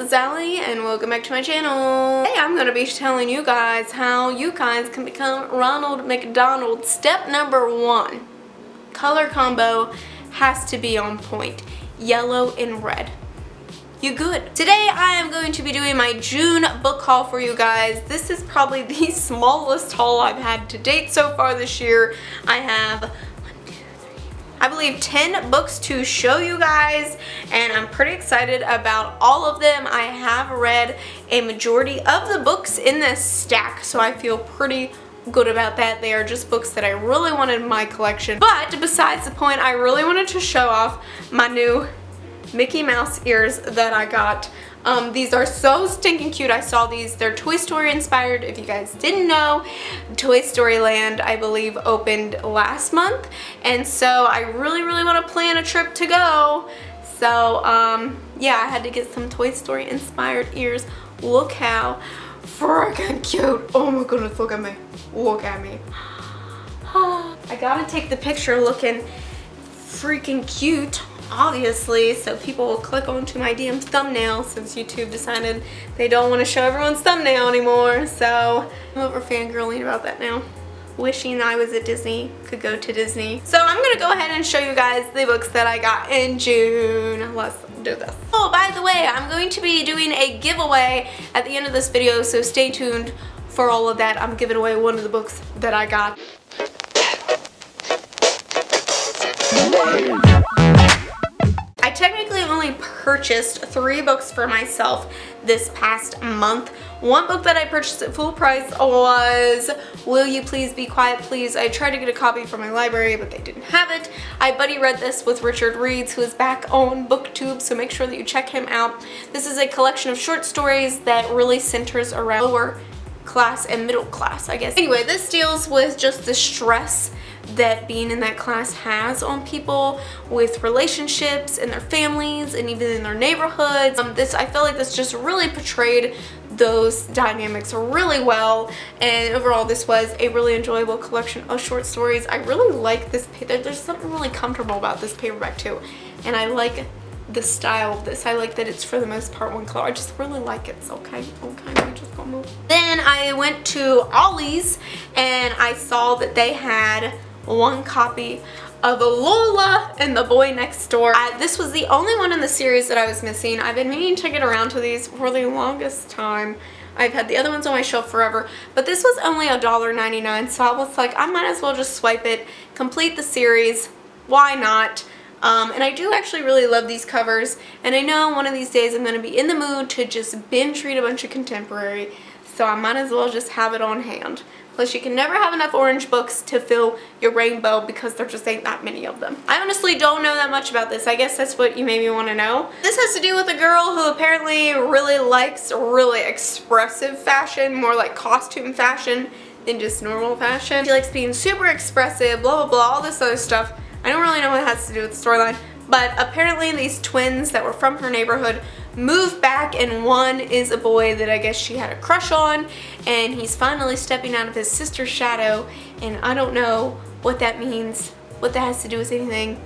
is Allie and welcome back to my channel. Today I'm going to be telling you guys how you guys can become Ronald McDonald. Step number 1. Color combo has to be on point. Yellow and red. You good. Today I am going to be doing my June book haul for you guys. This is probably the smallest haul I've had to date so far this year. I have I believe 10 books to show you guys, and I'm pretty excited about all of them. I have read a majority of the books in this stack, so I feel pretty good about that. They are just books that I really wanted in my collection. But besides the point, I really wanted to show off my new Mickey Mouse ears that I got. These are so stinking cute. I saw these. They're Toy Story inspired. If you guys didn't know, Toy Story Land, I believe, opened last month. And so I really want to plan a trip to go. So, yeah, I had to get some Toy Story inspired ears. Look how freaking cute. Oh my goodness, look at me. Look at me. I gotta take the picture looking freaking cute, obviously, so people will click onto my damn thumbnail since YouTube decided they don't want to show everyone's thumbnail anymore. So I'm over fangirling about that now. Wishing I was at Disney, could go to Disney. So I'm gonna go ahead and show you guys the books that I got in June. Let's do this. Oh, by the way, I'm going to be doing a giveaway at the end of this video, so stay tuned for all of that. I'm giving away one of the books that I got. I technically only purchased 3 books for myself this past month. One book that I purchased at full price was Will You Please Be Quiet Please. I tried to get a copy from my library, but they didn't have it. I buddy read this with Richard Reeds, who is back on BookTube, so make sure that you check him out. This is a collection of short stories that really centers around lower class and middle class, I guess. Anyway, this deals with just the stress that being in that class has on people with relationships and their families and even in their neighborhoods. I feel like this just really portrayed those dynamics really well, and overall this was a really enjoyable collection of short stories. I really like this. There's something really comfortable about this paperback too, and I like the style of this. I like that it's for the most part one color. I just really like it. So okay, we just gonna move. Then I went to Ollie's and I saw that they had one copy of Lola and the Boy Next Door. This was the only one in the series that I was missing. I've been meaning to get around to these for the longest time. I've had the other ones on my shelf forever, but this was only $1.99, so I was like, I might as well just swipe it, complete the series. Why not? And I do actually really love these covers, and I know one of these days I'm going to be in the mood to just binge read a bunch of contemporary, so I might as well just have it on hand. Plus, you can never have enough orange books to fill your rainbow because there just ain't that many of them. I honestly don't know that much about this. I guess that's what you maybe want to know. This has to do with a girl who apparently really likes really expressive fashion, more like costume fashion than just normal fashion. She likes being super expressive, blah, blah, blah, all this other stuff. I don't really know what it has to do with the storyline, but apparently these twins that were from her neighborhood moved back, and one is a boy that I guess she had a crush on, and he's finally stepping out of his sister's shadow, and I don't know what that means, what that has to do with anything.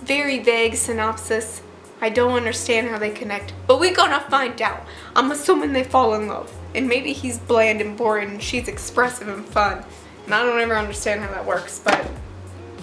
Very vague synopsis. I don't understand how they connect, but we're gonna find out. I'm assuming they fall in love, and maybe he's bland and boring and she's expressive and fun, and I don't ever understand how that works, but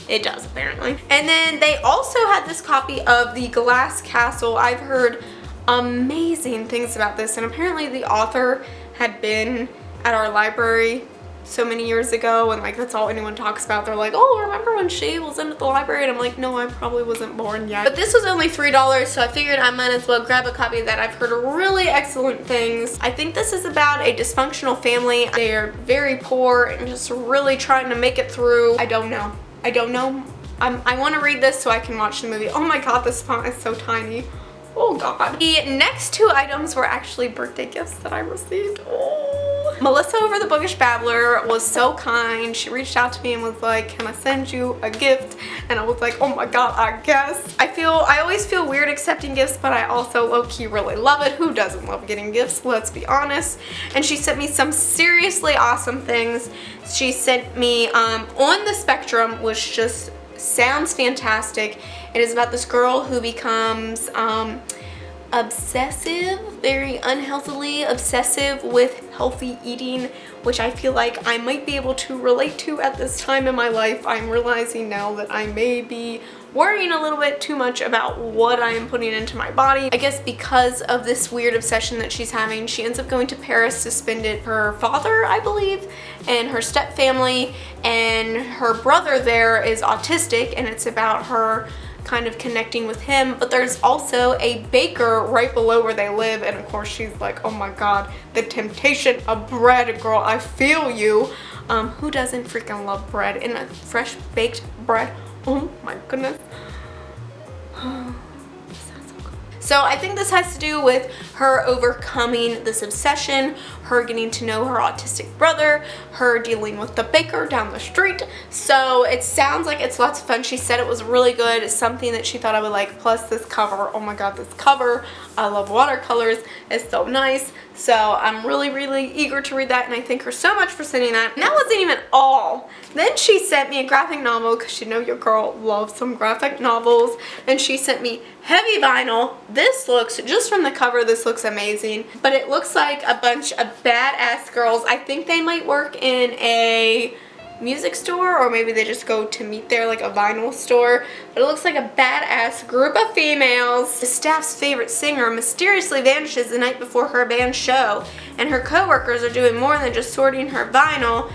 it does apparently. And then they also had this copy of The Glass Castle. I've heard amazing things about this, and apparently the author had been at our library so many years ago, and like that's all anyone talks about. They're like, oh, remember when she was in at the library? And I'm like, no, I probably wasn't born yet. But this was only $3, so I figured I might as well grab a copy of that. I've heard really excellent things. I think this is about a dysfunctional family. They are very poor and just really trying to make it through. I don't know. I want to read this so I can watch the movie. Oh my god, this font is so tiny. Oh god. The next 2 items were actually birthday gifts that I received. Oh. Melissa over the Bookish Babbler was so kind. She reached out to me and was like, can I send you a gift? And I was like, oh my god, I guess. I always feel weird accepting gifts, but I also low-key really love it. Who doesn't love getting gifts? Let's be honest. And she sent me some seriously awesome things. She sent me On the Spectrum, which just sounds fantastic. It is about this girl who becomes obsessive, very unhealthily obsessive with healthy eating, which I feel like I might be able to relate to at this time in my life. I'm realizing now that I may be worrying a little bit too much about what I am putting into my body. I guess because of this weird obsession that she's having, she ends up going to Paris to spend it with her father, I believe, and her step family, and her brother there is autistic, and it's about her kind of connecting with him. But there's also a baker right below where they live, and of course she's like, oh my god, the temptation of bread, girl, I feel you. Who doesn't freaking love bread, and a fresh baked bread? Oh my goodness. So I think this has to do with her overcoming this obsession, her getting to know her autistic brother, her dealing with the baker down the street. So it sounds like it's lots of fun. She said it was really good. It's something that she thought I would like. Plus this cover, oh my god, this cover. I love watercolors. It's so nice. So I'm really, really eager to read that, and I thank her so much for sending that. And that wasn't even all. Then she sent me a graphic novel, because you know your girl loves some graphic novels, and she sent me heavy vinyl. This looks, just from the cover, this looks amazing, but it looks like a bunch of badass girls. I think they might work in a music store, or maybe they just go to meet there, like a vinyl store. But it looks like a badass group of females. The staff's favorite singer mysteriously vanishes the night before her band show, and her co-workers are doing more than just sorting her vinyl.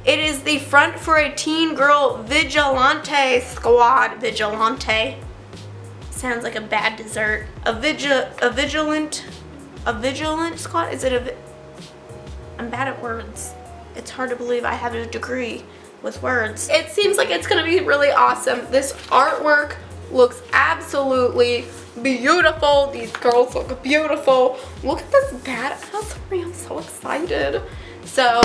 It is the front for a teen girl vigilante squad. Vigilante sounds like a bad dessert. A vigilant squad? Is it I'm bad at words. It's hard to believe I have a degree with words. It seems like it's gonna be really awesome. This artwork looks absolutely beautiful. These girls look beautiful. Look at this badassery. I'm so excited. So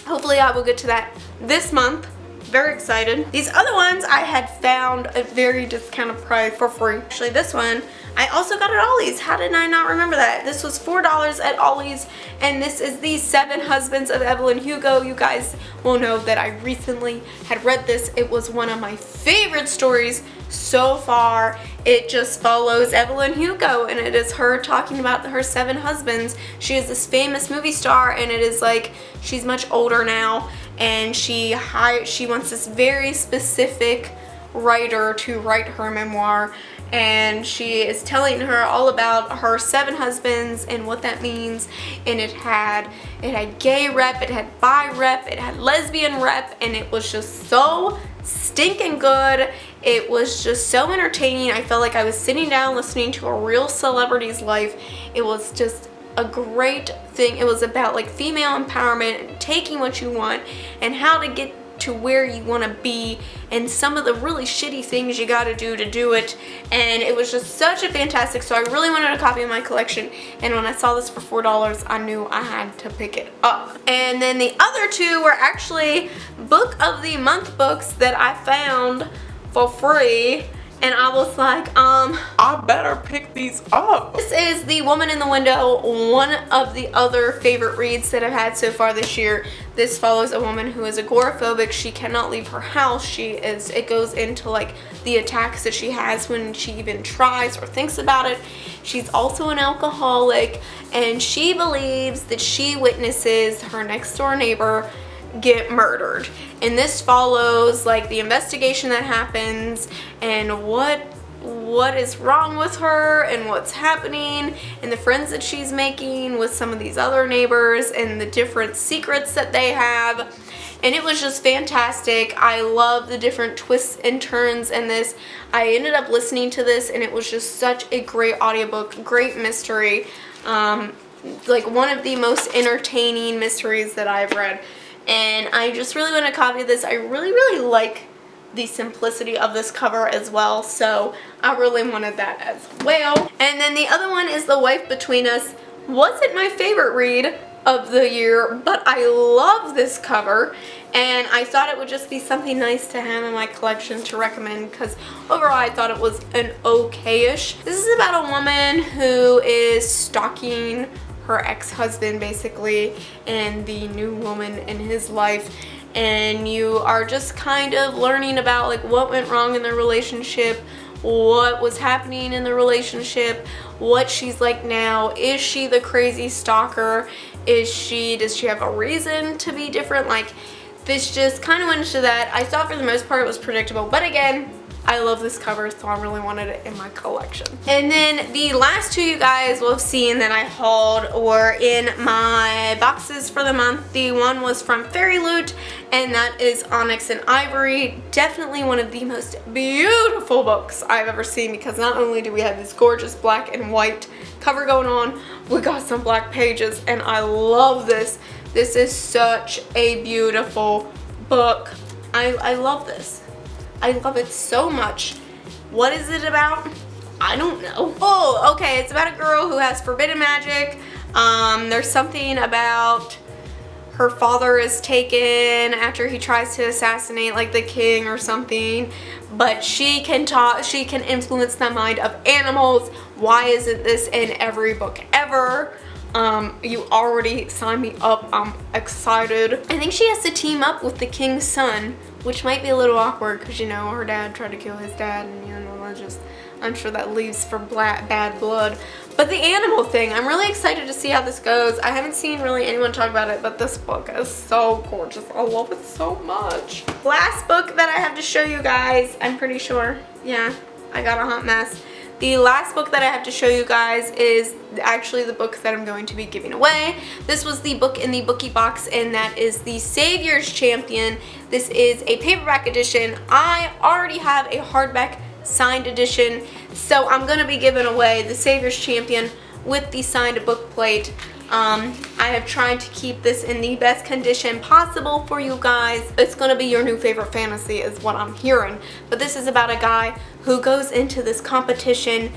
hopefully I will get to that this month. Very excited. These other ones I had found at very discounted price for free. Actually, this one I also got at Ollie's. How did I not remember that? This was $4 at Ollie's, and this is the 7 Husbands of Evelyn Hugo. You guys will know that I recently had read this. It was one of my favorite stories so far. It just follows Evelyn Hugo, and it is her talking about her 7 husbands. She is this famous movie star, and it is like she's much older now, and she wants this very specific writer to write her memoir, and she is telling her all about her 7 husbands and what that means. And it had gay rep, it had bi rep, it had lesbian rep, and it was just so stinking good. It was just so entertaining. I felt like I was sitting down listening to a real celebrity's life. It was just a great thing. It was about like female empowerment and taking what you want and how to get to where you want to be, and some of the really shitty things you got to do it. And it was just such a fantastic, so I really wanted a copy in my collection, and when I saw this for $4 I knew I had to pick it up. And then the other 2 were actually book of the month books that I found for free, and I was like, I better pick these up. This is The Woman in the Window, one of the other favorite reads that I've had so far this year. This follows a woman who is agoraphobic. She cannot leave her house. It goes into like the attacks that she has when she even tries or thinks about it. She's also an alcoholic, and she believes that she witnesses her next door neighbor get murdered. And this follows like the investigation that happens and what is wrong with her and what's happening, and the friends that she's making with some of these other neighbors and the different secrets that they have. And it was just fantastic. I love the different twists and turns in this. I ended up listening to this, and it was just such a great audiobook, great mystery, like one of the most entertaining mysteries that I've read. And I just really want a copy of this. I really, really like the simplicity of this cover as well, so I really wanted that as well. And then the other one is The Wife Between Us. Wasn't my favorite read of the year, but I love this cover, and I thought it would just be something nice to have in my collection to recommend, because overall I thought it was an okay-ish. This is about a woman who is stalking her ex-husband basically, and the new woman in his life, and you are just kind of learning about like what went wrong in their relationship, what was happening in the relationship, what she's like now. Is she the crazy stalker? Does she have a reason to be different? Like, this just kind of went into that. I thought for the most part it was predictable, but again, I love this cover, so I really wanted it in my collection. And then the last two you guys will have seen that I hauled were in my boxes for the month. The one was from Fairy Loot, and that is Onyx and Ivory. Definitely one of the most beautiful books I've ever seen, because not only do we have this gorgeous black and white cover going on, we got some black pages, and I love this. This is such a beautiful book. I love this. I love it so much. What is it about? I don't know. Oh, okay, it's about a girl who has forbidden magic. There's something about her father is taken after he tries to assassinate like the king or something, but she can influence the mind of animals. Why isn't this in every book ever? You already signed me up. I'm excited. I think she has to team up with the king's son, which might be a little awkward because, you know, her dad tried to kill his dad, and, you know, I'm sure that leaves for bad blood. But the animal thing, I'm really excited to see how this goes. I haven't seen really anyone talk about it, but this book is so gorgeous. I love it so much. Last book that I have to show you guys, I'm pretty sure, yeah, I got a hot mess. The last book that I have to show you guys is actually the book that I'm going to be giving away. This was the book in the bookie box, and that is The Savior's Champion. This is a paperback edition. I already have a hardback signed edition, so I'm going to be giving away The Savior's Champion with the signed book plate. I have tried to keep this in the best condition possible for you guys. It's going to be your new favorite fantasy is what I'm hearing. But this is about a guy who goes into this competition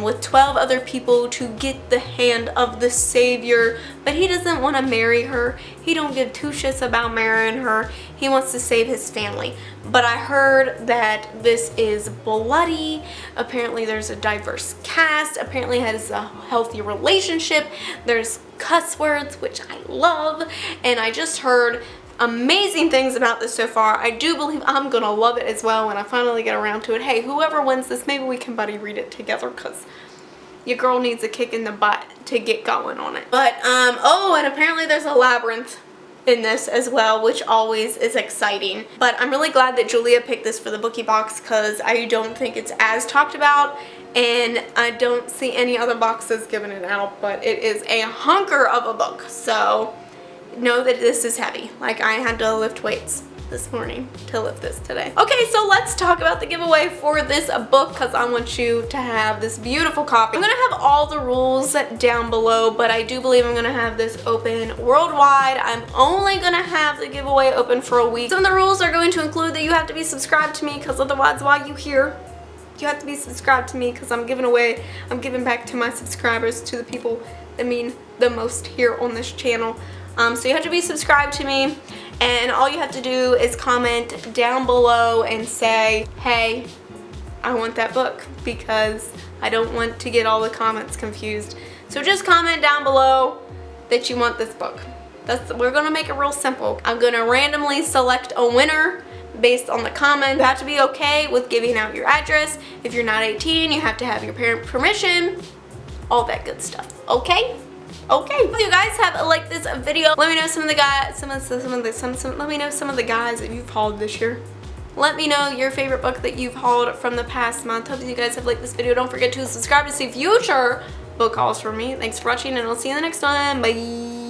with 12 other people to get the hand of the savior, but he doesn't want to marry her. He don't give two shits about marrying her. He wants to save his family. But I heard that this is bloody. Apparently there's a diverse cast. Apparently it has a healthy relationship. There's cuss words, which I love. And I just heard amazing things about this so far. I do believe I'm gonna love it as well when I finally get around to it. Hey, whoever wins this, maybe we can buddy read it together, because your girl needs a kick in the butt to get going on it. But oh, and apparently there's a labyrinth in this as well, which always is exciting. But I'm really glad that Julia picked this for the bookie box, because I don't think it's as talked about, and I don't see any other boxes giving it out. But it is a hunker of a book, so know that this is heavy. Like, I had to lift weights this morning to lift this today. Okay, so let's talk about the giveaway for this book, because I want you to have this beautiful copy. I'm gonna have all the rules down below, but I do believe I'm gonna have this open worldwide. I'm only gonna have the giveaway open for a week. Some of the rules are going to include that you have to be subscribed to me, because otherwise why you here? You have to be subscribed to me, because I'm giving back to my subscribers, to the people that mean the most here on this channel. So you have to be subscribed to me, and all you have to do is comment down below and say, hey, I want that book, because I don't want to get all the comments confused. So just comment down below that you want this book. We're gonna make it real simple. I'm gonna randomly select a winner based on the comment. You have to be okay with giving out your address. If you're not 18, you have to have your parent permission, all that good stuff, okay? Okay, if you guys have liked this video, let me know some of the guys, let me know some of the guys that you've hauled this year. Let me know your favorite book that you've hauled from the past month. Hope you guys have liked this video. Don't forget to subscribe to see future book hauls from me. Thanks for watching, and I'll see you in the next one. Bye.